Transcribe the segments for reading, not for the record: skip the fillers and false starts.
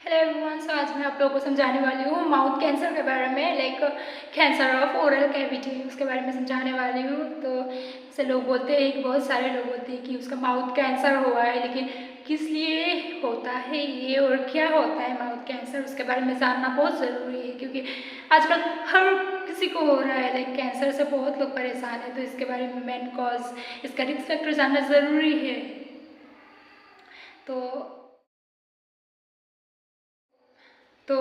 Hello everyone. सो आज मैं आप लोगों को समझाने वाली हूँ माउथ कैंसर के बारे में, like cancer of oral cavity, उसके बारे में समझाने वाली हूँ। तो जैसे लोग बोलते हैं कि बहुत सारे लोग होते हैं कि उसका माउथ कैंसर हुआ है, लेकिन किस लिए होता है ये और क्या होता है माउथ कैंसर, उसके बारे में जानना बहुत ज़रूरी है, क्योंकि आजकल हर किसी को हो रहा है। लाइक कैंसर से बहुत लोग परेशान हैं, तो इसके बारे में मेन कॉज, इसका रिस्क फैक्टर जानना ज़रूरी है। तो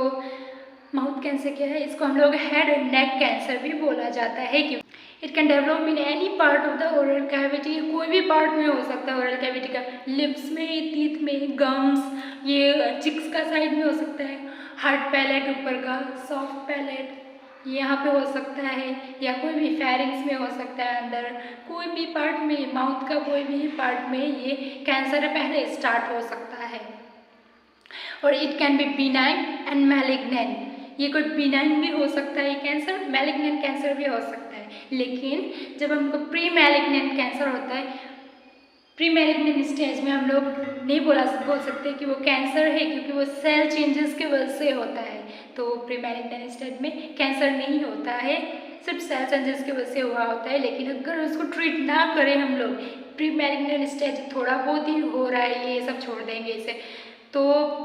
माउथ कैंसर क्या है? इसको हम लोग हेड एंड नेक कैंसर भी बोला जाता है, क्योंकि it can develop in any part of the oral cavity. कोई भी पार्ट में हो सकता है ओरल कैविटी का, लिप्स में, टीथ में, गम्स, ये चिक्स का साइड में हो सकता है, हार्ड पैलेट ऊपर का, सॉफ्ट पैलेट यहाँ पे हो सकता है, या कोई भी फेरिंग्स में हो सकता है, अंदर कोई भी पार्ट में, माउथ का कोई भी पार्ट में ये कैंसर पहले स्टार्ट हो सकता है। और it can be benign and malignant. ये कोई बिनाइन भी हो सकता है कैंसर, मैलिग्नेंट कैंसर भी हो सकता है। लेकिन जब हमको प्री मैलिग्नेंट कैंसर होता है, प्री मैलिग्नेंट स्टेज में हम लोग नहीं बोल सकते कि वो कैंसर है, क्योंकि वो सेल चेंजेस की वजह से होता है। तो प्री मैलिग्नेंट स्टेज में कैंसर नहीं होता है, सिर्फ सेल चेंजेस की वजह से हुआ होता है। लेकिन अगर उसको ट्रीट ना करें हम लोग, प्री मैलिग्नेंट स्टेज थोड़ा बहुत ही हो रहा है, ये सब छोड़ देंगे इसे, तो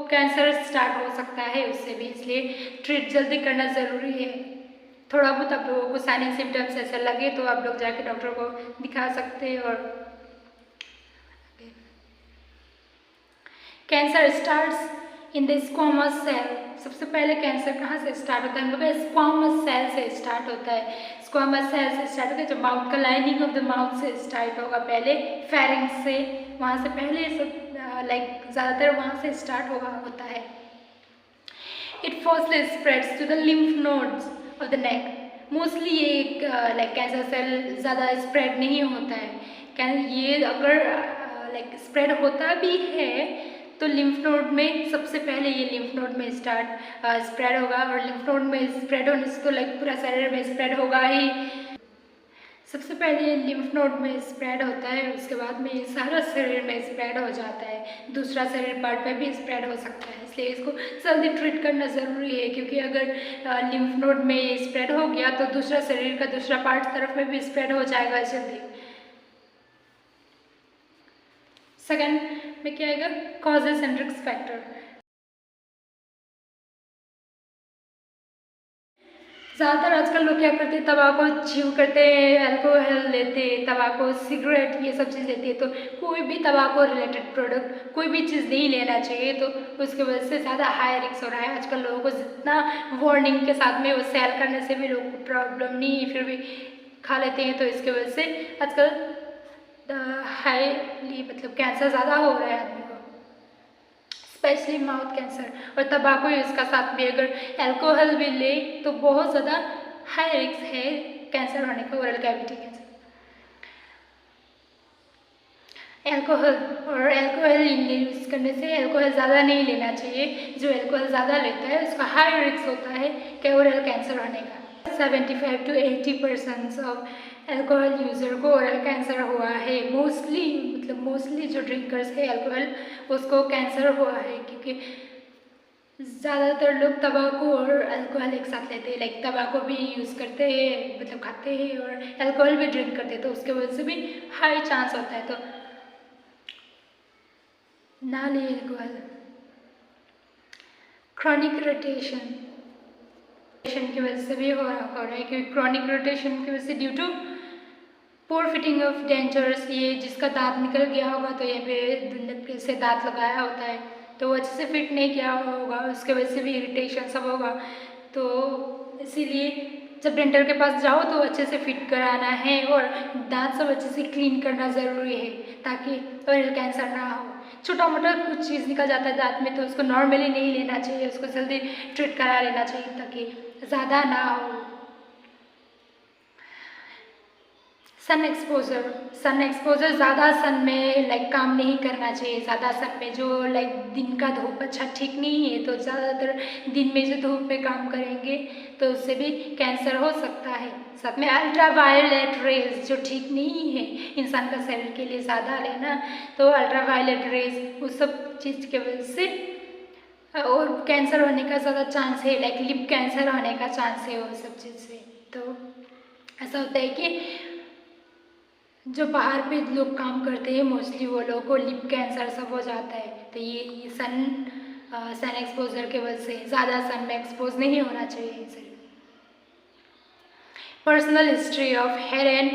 कैंसर स्टार्ट हो सकता है उससे भी। इसलिए ट्रीट जल्दी करना ज़रूरी है। थोड़ा बहुत आप लोगों को साइन सिम्टम्स ऐसा लगे तो आप लोग जाके डॉक्टर को दिखा सकते हैं। और cancer starts in the squamous cell. सबसे पहले कैंसर कहाँ से स्टार्ट होता है? हम लोग स्क्वामस सेल से स्टार्ट होता है। स्क्वामस सेल से स्टार्ट होता है, जब माउथ का लाइनिंग ऑफ द माउथ से स्टार्ट होगा, पहले फेरिंग्स से, वहाँ से पहले सब लाइक ज़्यादातर वहाँ से स्टार्ट होता है। It firstly spreads to the lymph nodes of the neck. Mostly ये लाइक कैंसर सेल ज़्यादा स्प्रेड नहीं होता है। ये अगर लाइक स्प्रेड होता भी है तो लिम्फ नोड में, सबसे पहले ये लिम्फ नोड में स्प्रेड होगा। और लिम्फ नोड में स्प्रेड होने से तो लाइक पूरा शरीर में स्प्रेड होगा ही। सबसे पहले लिम्फ नोड में स्प्रेड होता है, उसके बाद में ये सारा शरीर में स्प्रेड हो जाता है, दूसरा शरीर पार्ट में भी स्प्रेड हो सकता है। इसलिए इसको जल्दी ट्रीट करना ज़रूरी है, क्योंकि अगर लिम्फ नोड में ये स्प्रेड हो गया तो दूसरा शरीर का दूसरा पार्ट तरफ में भी स्प्रेड हो जाएगा जल्दी। सेकंड में क्या आएगा? Causes and risk factor. ज़्यादातर आजकल लोग क्या करते हैं, तंबाकू च्यू करते हैं, अल्कोहल लेते हैं, तंबाकू, सिगरेट, ये सब चीज़ लेते हैं। तो कोई भी तंबाकू रिलेटेड प्रोडक्ट, कोई भी चीज़ नहीं लेना चाहिए। तो उसकी वजह से ज़्यादा हाई रिस्क हो रहा है। आजकल लोगों को जितना वार्निंग के साथ में वो सेल करने से भी लोगों को प्रॉब्लम नहीं है, फिर भी खा लेते हैं। तो इसकी वजह से आजकल हाईली मतलब कैंसर ज़्यादा हो रहा है आदमी को, स्पेशली माउथ कैंसर। और तंबाकू इसका साथ में अगर अल्कोहल भी ले तो बहुत ज़्यादा हाई रिस्क है कैंसर होने का, oral cavity cancer. Alcohol use करने से, अल्कोहल ज़्यादा नहीं लेना चाहिए। जो अल्कोहल ज़्यादा लेता है उसका हाई रिस्क होता है कि ओरल कैंसर होने का। 75 to 80% ऑफ अल्कोहल यूज़र को ओरल कैंसर हुआ है। मोस्टली जो ड्रिंकर्स है अल्कोहल, उसको कैंसर हुआ है, क्योंकि ज़्यादातर लोग तंबाकू और अल्कोहल एक साथ लेते हैं। लाइक तंबाकू भी यूज़ करते हैं, मतलब खाते हैं, और अल्कोहल भी ड्रिंक करते हैं, तो उसके वजह से भी हाई चांस होता है। तो ना ले अल्कोहल। क्रॉनिक इरिटेशन की वजह से भी हो रहा है, क्योंकि क्रॉनिक इरिटेशन की वजह से due to poor fitting of dentures, ये जिसका दांत निकल गया होगा तो यहाँ पे से दांत लगाया होता है तो वो अच्छे से फिट नहीं किया होगा, उसके वजह से भी इरिटेशन सब होगा। तो इसीलिए जब डेंटल के पास जाओ तो अच्छे से फिट कराना है, और दांत सब अच्छे से क्लीन करना ज़रूरी है, ताकि ओरल कैंसर ना हो। छोटा मोटा कुछ चीज़ निकल जाता है दांत में तो उसको नॉर्मली नहीं लेना चाहिए, उसको जल्दी ट्रीट करा लेना चाहिए ताकि ज़्यादा ना हो। सन एक्सपोजर ज़्यादा सन में लाइक काम नहीं करना चाहिए। ज़्यादा सन में जो लाइक दिन का धूप अच्छा ठीक नहीं है, तो ज़्यादातर दिन में जो धूप में काम करेंगे तो उससे भी कैंसर हो सकता है। साथ में अल्ट्रा वायलेट रेज जो ठीक नहीं है इंसान का शरीर के लिए ज़्यादा लेना, तो अल्ट्रा वायलेट रेज उस सब चीज़ की वजह से और कैंसर होने का ज़्यादा चांस है, लाइक लिप कैंसर होने का चांस है वो सब चीज़ से। तो ऐसा होता है कि जो बाहर पे लोग काम करते हैं मोस्टली वो लोगों को लिप कैंसर सब हो जाता है। तो ये सन एक्सपोजर के वजह से, ज़्यादा सन में एक्सपोज नहीं होना चाहिए। Personal history of head and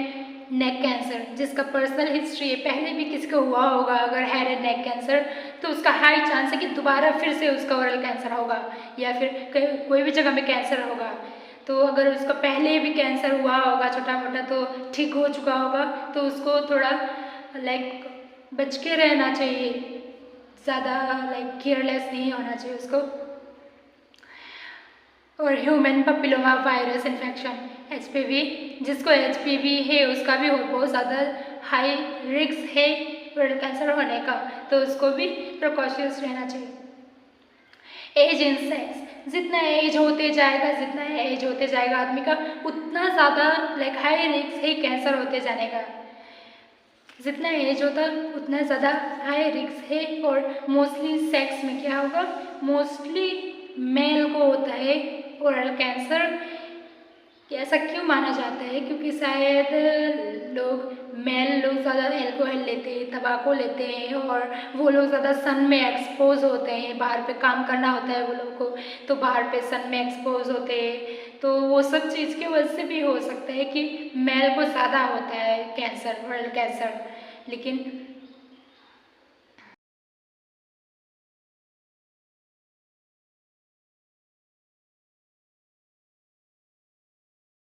neck cancer, जिसका पर्सनल हिस्ट्री है, पहले भी किसी को हुआ होगा अगर हेड एंड नेक कैंसर, तो उसका हाई चांस है कि दोबारा फिर से उसका ओरल कैंसर होगा या फिर कोई भी जगह में कैंसर होगा। तो अगर उसका पहले भी कैंसर हुआ होगा छोटा मोटा तो ठीक हो चुका होगा, तो उसको थोड़ा लाइक बच के रहना चाहिए, ज़्यादा लाइक केयरलेस नहीं होना चाहिए उसको। और ह्यूमन पपिलोमा वायरस इन्फेक्शन, HPV, जिसको HPV है उसका भी बहुत ज़्यादा हाई रिस्क है ओरल कैंसर होने का, तो उसको भी प्रिकॉशंस रहना चाहिए। एज इन सेक्स, जितना एज होते जाएगा आदमी का, उतना ज़्यादा लाइक हाई रिस्क है कैंसर होते जाने का। जितना एज होता उतना ज़्यादा हाई रिस्क है। और मोस्टली सेक्स में क्या होगा, मोस्टली मेल को होता है ओरल कैंसर। ऐसा क्यों माना जाता है, क्योंकि शायद मेल लोग ज़्यादा अल्कोहल लेते हैं, तंबाकू लेते हैं, और वो लोग ज़्यादा सन में एक्सपोज होते हैं, बाहर पे काम करना होता है वो लोग को, तो बाहर पे सन में एक्सपोज होते हैं। तो वो सब चीज़ की वजह से भी हो सकता है कि मेल को ज़्यादा होता है कैंसर, ओरल कैंसर। लेकिन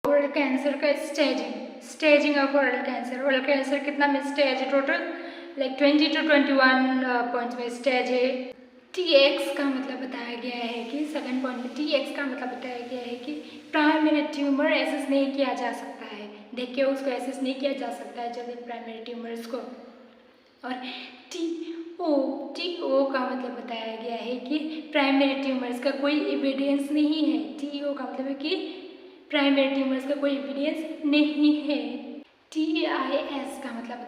ओरल कैंसर का स्टेजिंग ऑफ ओरल कैंसर कितना में स्टेज है टोटल, लाइक 20 to 21 पॉइंट्स में स्टेज है। TX का मतलब बताया गया है कि सेकंड पॉइंट में TX का मतलब बताया गया है कि प्राइमरी ट्यूमर एसेस नहीं किया जा सकता है, देखिए उसको एसेस नहीं किया जा सकता है जल्दी प्राइमरी ट्यूमर्स को। और TO का मतलब बताया गया है कि प्राइमरी ट्यूमर्स का कोई एविडेंस नहीं है। TO का मतलब है कि प्राइमरी ट्यूमर्स का कोई एविडेंस नहीं है। TIS का मतलब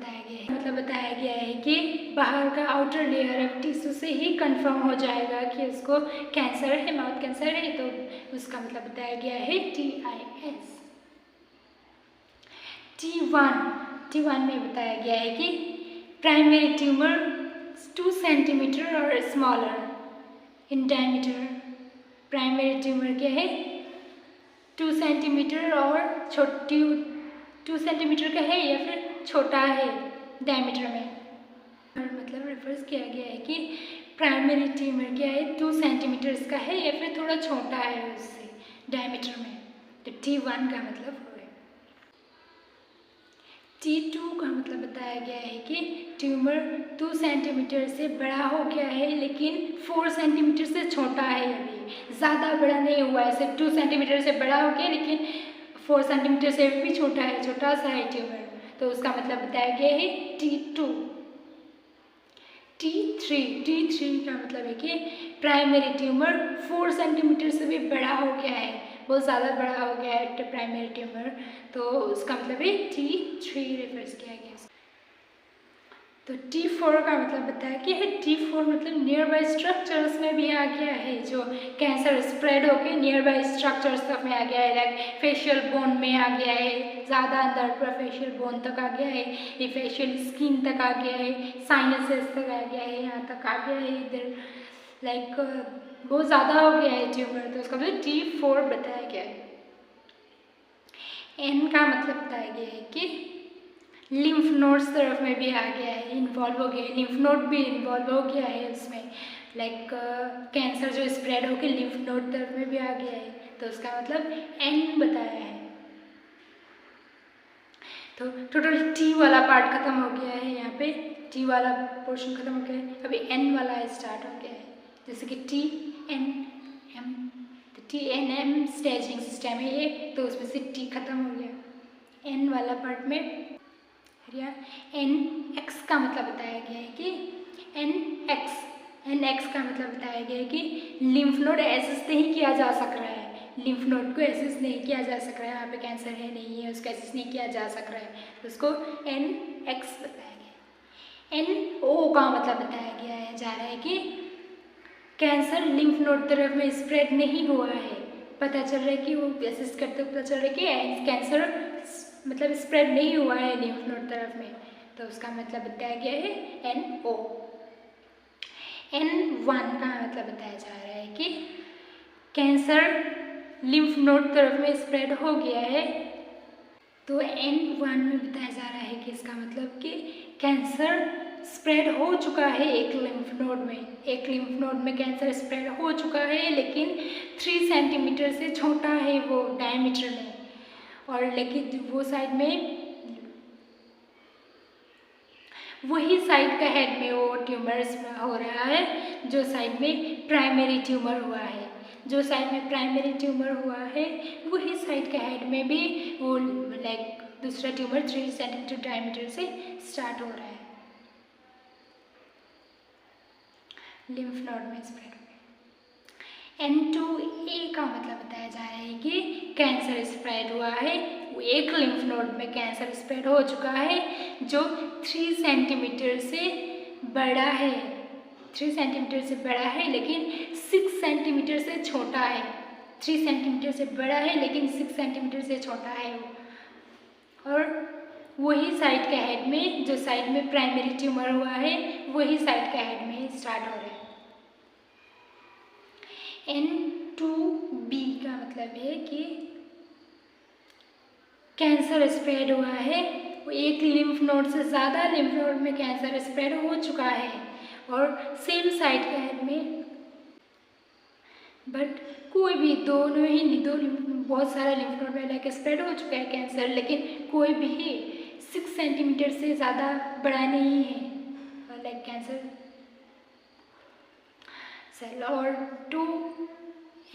बताया गया है कि बाहर का आउटर लेयर ऑफ टिश्यू से ही कंफर्म हो जाएगा कि उसको कैंसर है, माउथ कैंसर है, तो उसका मतलब बताया गया है TIS। T1 में बताया गया है कि प्राइमरी ट्यूमर 2 सेंटीमीटर और smaller in diameter. Primary tumour क्या है, 2 सेंटीमीटर और 2 सेंटीमीटर का है या फिर छोटा है डायमीटर में। मतलब रेफर्स किया गया है कि प्राइमरी ट्यूमर क्या है, 2 सेंटीमीटर का है या फिर थोड़ा छोटा है उससे डायमीटर में। तो T1 का मतलब हो गया। T2 का मतलब बताया गया है कि ट्यूमर 2 सेंटीमीटर से बड़ा हो गया है लेकिन 4 सेंटीमीटर से छोटा है, अभी ज़्यादा बड़ा नहीं हुआ है, सिर्फ 2 सेंटीमीटर से बड़ा हो गया लेकिन 4 सेंटीमीटर से भी छोटा है, छोटा सा है ट्यूमर, तो उसका मतलब बताया गया है T2। T3 का मतलब है कि प्राइमरी ट्यूमर 4 सेंटीमीटर से भी बड़ा हो गया है, बहुत ज़्यादा बड़ा हो गया है प्राइमरी ट्यूमर, तो उसका मतलब है T3 रेफर्स किया गया। तो T4 का मतलब बताया कि T4 मतलब नियर बाई स्ट्रक्चर्स में भी आ गया है, जो कैंसर स्प्रेड होके नियर बाई स्ट्रक्चर्स तक में आ गया है, लाइक फेशियल बोन में आ गया है, ज़्यादा अंदर पूरा फेशियल बोन तक आ गया है, ये फेशियल स्किन तक आ गया है, साइनसेस तक आ गया है, यहाँ तक आ गया है, इधर लाइक बहुत ज़्यादा हो गया है ट्यूमर, तो उसका मतलब T4 बताया गया है। N का मतलब बताया गया है कि लिम्फ नोड्स तरफ में भी आ गया है, इन्वॉल्व हो गया है, लिम्फ नोड भी इन्वॉल्व हो गया है उसमें, लाइक कैंसर जो स्प्रेड होकर लिम्फ नोड तरफ में भी आ गया है, तो उसका मतलब N बताया है। तो टोटल T वाला पार्ट खत्म हो गया है, यहाँ पे T वाला पोर्शन खत्म हो गया है, अभी N वाला स्टार्ट हो गया है, जैसे कि TNM, तो TNM स्टेजिंग सिस्टम है ये, तो उसमें से T खत्म हो गया। N वाला पार्ट में NX का मतलब बताया गया है कि NX का मतलब बताया गया है कि लिम्फ नोड एसेस नहीं किया जा सक रहा है, लिम्फ नोड को एसेस नहीं किया जा सक रहा है, यहाँ पे कैंसर है नहीं है, उसको एसेस नहीं किया जा सक रहा है, तो उसको NX बताया गया है। NO का मतलब बताया गया है जा रहा है कि कैंसर लिम्फ नोड तरफ में स्प्रेड नहीं हुआ है। पता चल रहा है कि वो असिस्ट करते पता चल रहा है कि कैंसर मतलब स्प्रेड नहीं हुआ है लिम्फ नोड तरफ में, तो उसका मतलब बताया गया है NO। N1 का मतलब बताया जा रहा है कि कैंसर लिम्फ नोड तरफ में स्प्रेड हो गया है। तो N1 में बताया जा रहा है कि इसका मतलब कि कैंसर स्प्रेड हो चुका है एक लिम्फ नोड में कैंसर स्प्रेड हो चुका है, लेकिन 3 सेंटीमीटर से छोटा है वो डायमीटर में, और लेकिन वो साइड में वही साइड का हेड में वो ट्यूमर्स हो रहा है जो साइड में प्राइमरी ट्यूमर हुआ है। जो साइड में प्राइमरी ट्यूमर हुआ है वही साइड का हेड में भी वो लाइक दूसरा ट्यूमर 3 सेंटीमीटर डायमीटर से स्टार्ट हो रहा है, लिम्फ नोड में स्प्रेड हो गया। N2A का मतलब बताया जा रहा है कि कैंसर स्प्रेड हुआ है, वो एक लिम्फ नोड में कैंसर स्प्रेड हो चुका है जो 3 सेंटीमीटर से बड़ा है, 3 सेंटीमीटर से बड़ा है लेकिन 6 सेंटीमीटर से छोटा है। 3 सेंटीमीटर से बड़ा है लेकिन 6 सेंटीमीटर से छोटा है वो, और वही साइड का हेड में, जो साइड में प्राइमरी ट्यूमर हुआ है वही साइड का हेड में स्टार्ट हो रहा है। N2B का मतलब है कि कैंसर स्प्रेड हुआ है, वो एक लिम्फ नोड से ज़्यादा लिम्फ नोड में कैंसर स्प्रेड हो चुका है और सेम साइड का हेड में, बट कोई भी दो बहुत सारा लिम्फ नोड में लाइक स्प्रेड हो चुका है कैंसर, लेकिन कोई भी 6 सेंटीमीटर से ज़्यादा बड़ा नहीं है लाइक कैंसर सेल। और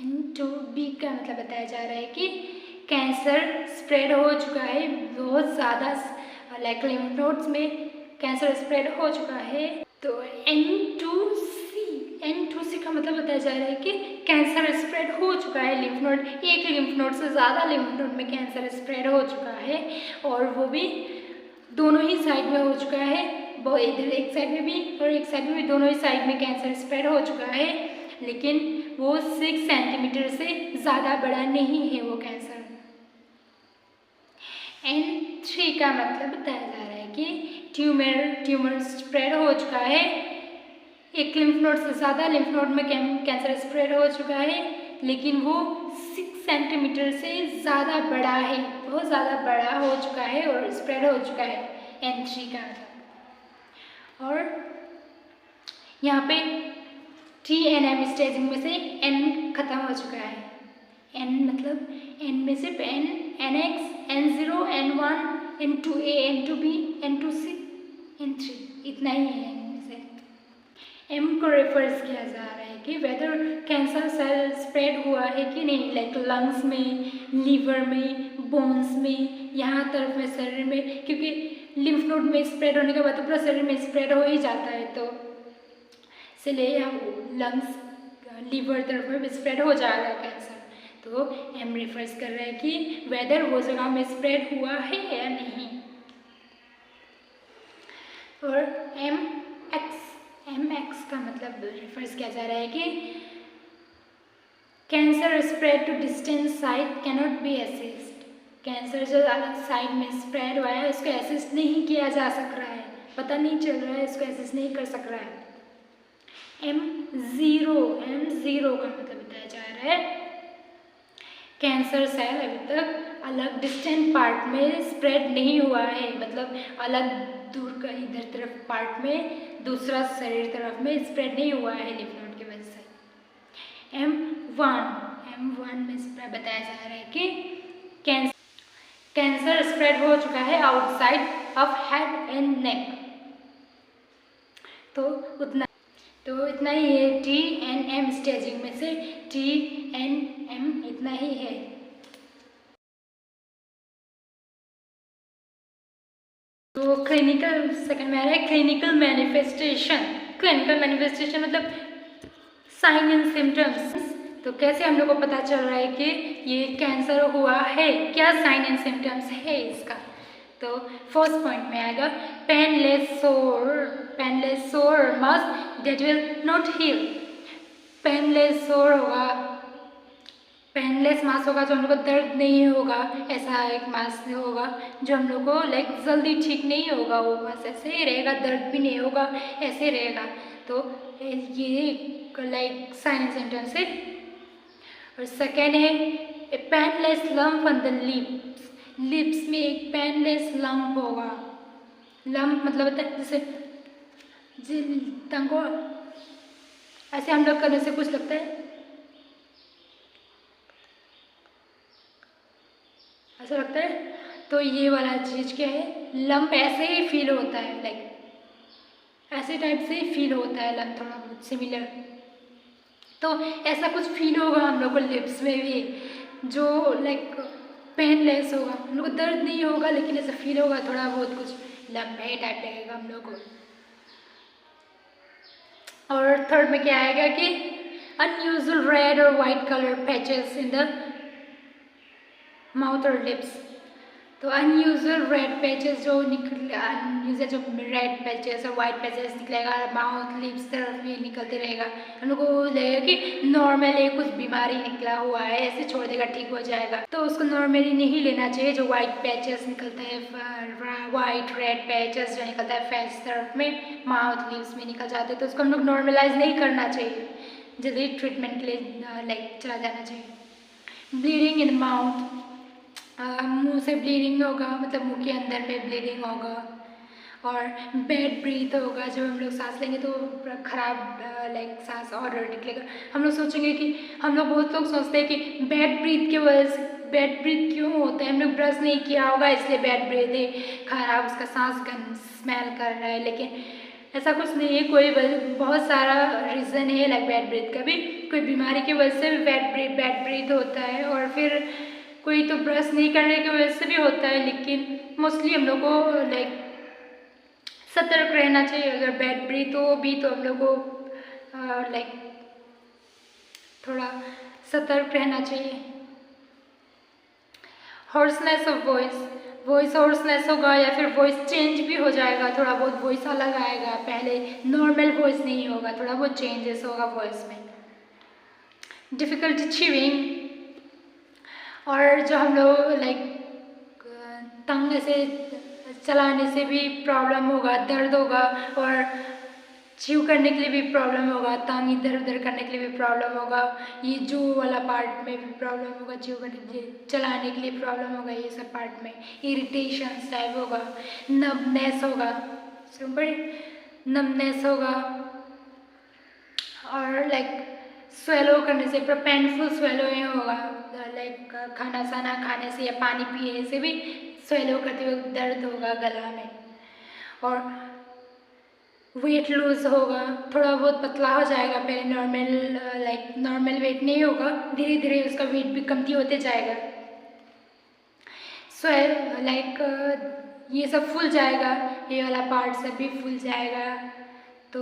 N2B का मतलब बताया जा रहा है कि कैंसर स्प्रेड हो चुका है बहुत ज़्यादा लाइक लिम्फ नोड्स में कैंसर स्प्रेड हो चुका है। तो N2C का मतलब बताया जा रहा है कि कैंसर स्प्रेड हो चुका है लिम्फ नोड, एक लिम्फ नोड से ज़्यादा लिम्फ नोड में कैंसर स्प्रेड हो चुका है, और वो भी दोनों ही साइड में हो चुका है, वो इधर एक साइड में भी और एक साइड में भी, दोनों ही साइड में कैंसर स्प्रेड हो चुका है, लेकिन वो 6 सेंटीमीटर से ज़्यादा बड़ा नहीं है वो कैंसर। N3 का मतलब बताया जा रहा है कि ट्यूमर स्प्रेड हो चुका है, एक लिम्फ नोड से ज़्यादा लिम्फ नोड में कैंसर स्प्रेड हो चुका है, लेकिन वो 6 सेंटीमीटर से ज़्यादा बड़ा है, बहुत ज़्यादा बड़ा हो चुका है और स्प्रेड हो चुका है N3 का मतलब। और यहाँ पे TNM स्टेजिंग में से N खत्म हो चुका है। N मतलब N में सिर्फ NX, N0, N1, N2A, N2B, N2C, N3 इतना ही है इनमें से। M को रेफर्स किया जा रहा है कि वेदर कैंसर सेल स्प्रेड हुआ है कि नहीं, लाइक लंग्स में, लीवर में, बोन्स में, यहाँ तरफ में शरीर में, क्योंकि लिम्फ नोड में स्प्रेड होने के बाद तो पूरा शरीर में स्प्रेड हो ही जाता है, तो इसलिए हम लंग्स, लीवर तरफ में स्प्रेड हो जाएगा कैंसर। तो M रेफर्स कर रहा है कि वेदर वो जगह में स्प्रेड हुआ है या नहीं। और MX का मतलब रेफर्स किया जा रहा है कि cancer spread to distant site cannot be assist. Cancer जो अलग साइड में स्प्रेड हुआ है उसको असिस्ट नहीं किया जा सक रहा है, पता नहीं चल रहा है, उसको असिस्ट नहीं कर सक रहा है। M0 का मतलब बताया जा रहा है कैंसर सेल अभी तक अलग डिस्टेंट पार्ट में स्प्रेड नहीं हुआ है, मतलब अलग दूर का इधर तरफ पार्ट में, दूसरा शरीर तरफ में स्प्रेड नहीं हुआ है लिम्फ नोड की वजह से। M1 में बताया जा रहा है कि कैंसर स्प्रेड हो चुका है outside of head and neck. तो इतना ही है TNM स्टेजिंग में से, TNM इतना ही है। तो क्लिनिकल सेकंड में आ रहा है क्लिनिकल मैनिफेस्टेशन। क्लिनिकल मैनिफेस्टेशन मतलब साइन एंड सिम्टम्स। तो कैसे हम लोग को पता चल रहा है कि ये कैंसर हुआ है, क्या साइन एंड सिम्टम्स है इसका। तो फर्स्ट पॉइंट में आएगा painless sore must that will not heal. Painless और होगा, पेनलेस मास्क होगा जो हम लोग को दर्द नहीं होगा, ऐसा एक मास्क होगा जो हम लोग को लाइक जल्दी ठीक नहीं होगा, वो बस ऐसे ही रहेगा, दर्द भी नहीं होगा, ऐसे रहेगा। तो ये लाइक साइन एंड सिम्टम्स है। और सेकेंड है painless lump on the lips, lips में एक पेनलेस लम्प होगा। लम्प मतलब होता है जैसे तंगो ऐसे हम लोग करने से कुछ लगता है, ऐसा लगता है, तो ये वाला चीज़ क्या है, लंप ऐसे ही फील होता है, लाइक ऐसे टाइप से फील होता है लंप, थोड़ा बहुत सिमिलर। तो ऐसा कुछ फील होगा हम लोग को लिप्स में भी, जो लाइक पेनलेस होगा, हम लोग को दर्द नहीं होगा लेकिन ऐसा फील होगा थोड़ा बहुत कुछ लंप है टाइप लगेगा हम लोग को। और थर्ड में क्या आएगा कि अनयूजुअल रेड और white colour patches in the mouth और लिप्स। तो अनयूजुअल रेड पैचेस जो अनयूजुअल जो रेड पैचेस और वाइट पैचेस निकलेगा माउथ लिप्स तरफ भी निकलते रहेगा, हम लोग को लगेगा कि नॉर्मली कुछ बीमारी निकला हुआ है, ऐसे छोड़ देगा ठीक हो जाएगा। तो उसको नॉर्मली नहीं लेना चाहिए। जो वाइट पैचेस निकलता है, वाइट रेड पैचेस जो निकलता है फेस तरफ में, माउथ लिप्स में निकल जाते हैं, तो उसको हम लोग नॉर्मलाइज नहीं करना चाहिए, जल्दी ट्रीटमेंट के लिए लाइक चला जाना चाहिए। ब्लीडिंग इन माउथ, मुंह से ब्लीडिंग होगा, मतलब मुंह के अंदर में ब्लीडिंग होगा। और बैड ब्रीथ होगा, जब हम लोग सांस लेंगे तो खराब लाइक सांस और निकलेगा। हम लोग सोचेंगे कि हम लोग बहुत लोग सोचते हैं कि बैड ब्रीथ की वजह से, बैड ब्रीथ क्यों होता है, हम लोग ब्रश नहीं किया होगा इसलिए बैड ब्रीथ है, खराब उसका सांस स्मेल कर रहा है, लेकिन ऐसा कुछ नहीं है। कोई बहुत सारा रीज़न है लाइक बैड ब्रीथ का भी, कोई बीमारी की वजह से भी बैड ब्रीथ होता है, और फिर कोई तो ब्रश नहीं करने की वजह से भी होता है, लेकिन मोस्टली हम लोग को लाइक सतर्क रहना चाहिए। अगर बैड ब्रीथ हो भी तो हम लोग को लाइक थोड़ा सतर्क रहना चाहिए। हॉर्सनेस ऑफ वॉइस हॉर्सनेस होगा या फिर वॉइस चेंज भी हो जाएगा, थोड़ा बहुत वॉइस अलग आएगा, पहले नॉर्मल वॉइस नहीं होगा, थोड़ा बहुत चेंजेस होगा वॉइस में। डिफ़िकल्टी च्यूइंग, और जो हम लोग लाइक टंग से चलाने से भी प्रॉब्लम होगा, दर्द होगा, और च्यू करने के लिए भी प्रॉब्लम होगा, टंग इधर उधर करने के लिए भी प्रॉब्लम होगा, ये जो वाला पार्ट में भी प्रॉब्लम होगा, च्यू करने के लिए, चलाने के लिए प्रॉब्लम होगा, ये सब पार्ट में इरिटेशन टाइप होगा, नमनेस होगा, नमनेस होगा, और लाइक स्वेलो करने से पेनफुल स्वेलोइंग होगा, लाइक खाना साना खाने से या पानी पीने से भी स्वेलो करते हुए दर्द होगा गला में। और वेट लूज होगा, थोड़ा बहुत पतला हो जाएगा, पहले नॉर्मल लाइक नॉर्मल वेट नहीं होगा, धीरे धीरे उसका वेट भी कमती होते जाएगा। लाइक ये सब फूल जाएगा, ये वाला पार्ट सब भी फूल जाएगा। तो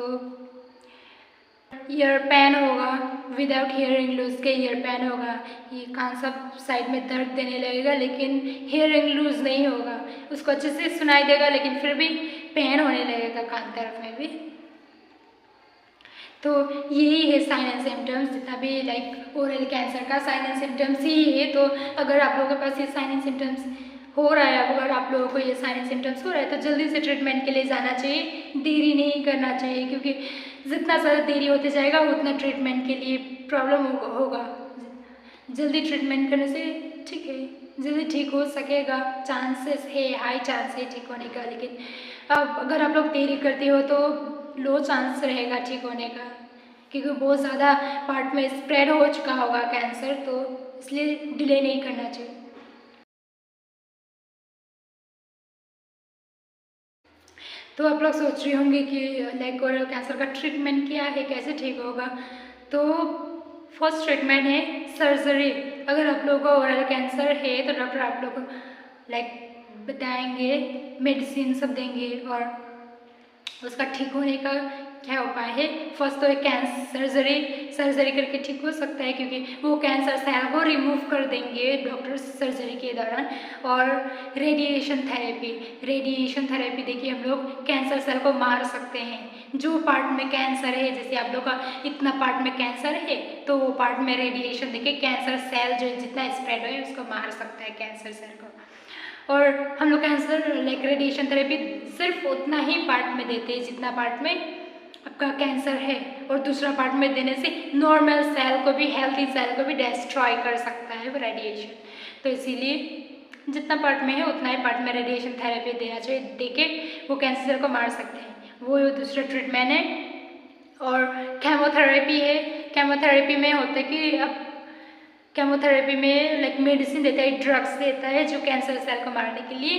ईयर पेन होगा, विदाउट हियरिंग लूज के ईयर पेन होगा, ये कान सब साइड में दर्द देने लगेगा लेकिन हियरिंग लूज नहीं होगा, उसको अच्छे से सुनाई देगा लेकिन फिर भी पेन होने लगेगा कान तरफ में भी। तो यही है साइन एंड सिम्टम्स, जितना भी लाइक ओरल कैंसर का साइन एंड सिम्टम्स ही है। तो अगर आप लोगों के पास ये साइन एंड सिम्टम्स हो रहा है, अगर आप लोगों को ये साइन एंड सिम्टम्स हो रहा है तो जल्दी से ट्रीटमेंट के लिए जाना चाहिए, देरी नहीं करना चाहिए, क्योंकि जितना ज़्यादा देरी होते जाएगा उतना ट्रीटमेंट के लिए प्रॉब्लम होगा। जल्दी ट्रीटमेंट करने से ठीक है, जल्दी ठीक हो सकेगा, चांसेस है, हाई चांस है ठीक होने का। लेकिन अब अगर आप लोग देरी करते हो तो लो चांस रहेगा ठीक होने का, क्योंकि बहुत ज़्यादा पार्ट में स्प्रेड हो चुका होगा कैंसर, तो इसलिए डिले नहीं करना चाहिए। तो आप लोग सोच रहे होंगे कि लाइक ओरल कैंसर का ट्रीटमेंट क्या है, कैसे ठीक होगा। तो फर्स्ट ट्रीटमेंट है सर्जरी। अगर आप लोगों को ओरल कैंसर है तो डॉक्टर आप लोग को लाइक बताएंगे, मेडिसिन सब देंगे और उसका ठीक होने का क्या उपाय है। फर्स्ट तो एक सर्जरी करके ठीक हो सकता है, क्योंकि वो कैंसर सेल को रिमूव कर देंगे डॉक्टर सर्जरी के दौरान। और रेडिएशन थेरेपी देखिए, हम लोग कैंसर सेल को मार सकते हैं। जो पार्ट में कैंसर है, जैसे आप लोग का इतना पार्ट में कैंसर है तो वो पार्ट में रेडिएशन देके कैंसर सेल जो जितना स्प्रेड है उसको मार सकता है कैंसर सेल को। और हम लोग कैंसर रेडिएशन थेरेपी सिर्फ उतना ही पार्ट में देते हैं जितना पार्ट में आपका कैंसर है, और दूसरा पार्ट में देने से नॉर्मल सेल को भी, हेल्थी सेल को भी डिस्ट्रॉय कर सकता है वो रेडिएशन। तो इसीलिए जितना पार्ट में है उतना ही पार्ट में रेडिएशन थेरेपी देना चाहिए, देके वो कैंसर सेल को मार सकते हैं। वो दूसरा ट्रीटमेंट है। और केमोथेरेपी है। केमोथेरेपी में होता है कि अब केमोथेरेपी में मेडिसिन देता है, ड्रग्स देता है जो कैंसर सेल को मारने के लिए,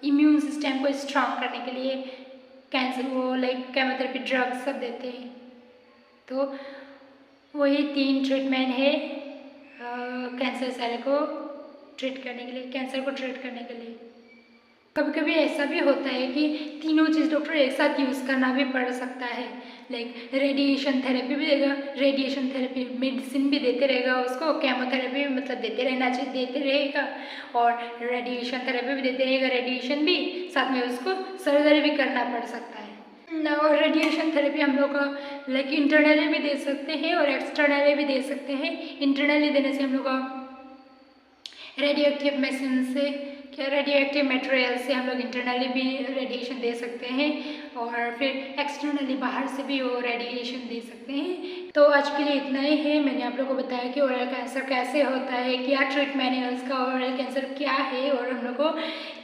इम्यून सिस्टम को स्ट्रॉन्ग करने के लिए कैंसर वो केमोथेरेपी ड्रग्स सब देते हैं। तो वही 3 ट्रीटमेंट है कैंसर सेल को ट्रीट करने के लिए, कैंसर को ट्रीट करने के लिए। कभी कभी ऐसा भी होता है कि तीनों चीज़ डॉक्टर एक साथ यूज़ करना भी पड़ सकता है। रेडिएशन थेरेपी भी देगा, रेडिएशन थेरेपी मेडिसिन भी देते रहेगा उसको, केमोथेरेपी भी मतलब देते रहेगा, और रेडिएशन थेरेपी भी देते रहेगा, रेडिएशन भी साथ में उसको सर्जरी भी करना पड़ सकता है। और रेडिएशन थेरेपी हम लोग का इंटरनली भी दे सकते हैं और एक्सटर्नली भी दे सकते हैं। इंटरनली देने से हम लोग का रेडियोएक्टिव मशीन से रेडियोएक्टिव मटेरियल से हम लोग इंटरनली भी रेडिएशन दे सकते हैं, और फिर एक्सटर्नली बाहर से भी वो रेडिएशन दे सकते हैं। तो आज के लिए इतना ही है। मैंने आप लोगों को बताया कि ओरल कैंसर कैसे होता है, क्या ट्रीटमेंट है उसका, ओरल कैंसर क्या है, और हम लोग को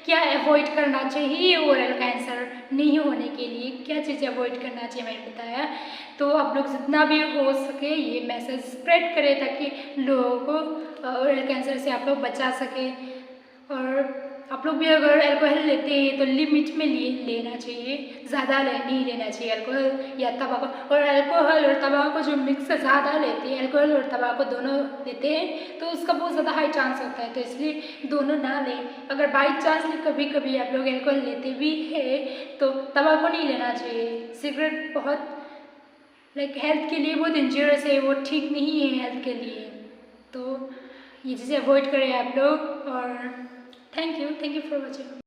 क्या अवॉइड करना चाहिए ओरल कैंसर नहीं होने के लिए, क्या चीज़ अवॉइड करना चाहिए मैंने बताया। तो आप लोग जितना भी हो सके ये मैसेज स्प्रेड करें ताकि लोगों को ओरल कैंसर से आप लोग बचा सके। और आप लोग भी अगर अल्कोहल लेते हैं तो लिमिट में लेना चाहिए, ज़्यादा नहीं लेना चाहिए अल्कोहल या तंबाकू। और अल्कोहल और तंबाकू जो मिक्स ज़्यादा लेते हैं, अल्कोहल और तंबाकू दोनों लेते हैं तो उसका बहुत ज़्यादा हाई चांस होता है, तो इसलिए दोनों ना लें। अगर बाई चांस कभी कभी आप लोग अल्कोहल लेते भी है तो तंबाकू नहीं लेना चाहिए। सिगरेट बहुत हेल्थ के लिए बहुत इंजूरियस है, वो ठीक नहीं है हेल्थ के लिए। तो ये चीज़ें अवॉइड करें आप लोग। और थैंक यू फॉर वॉचिंग।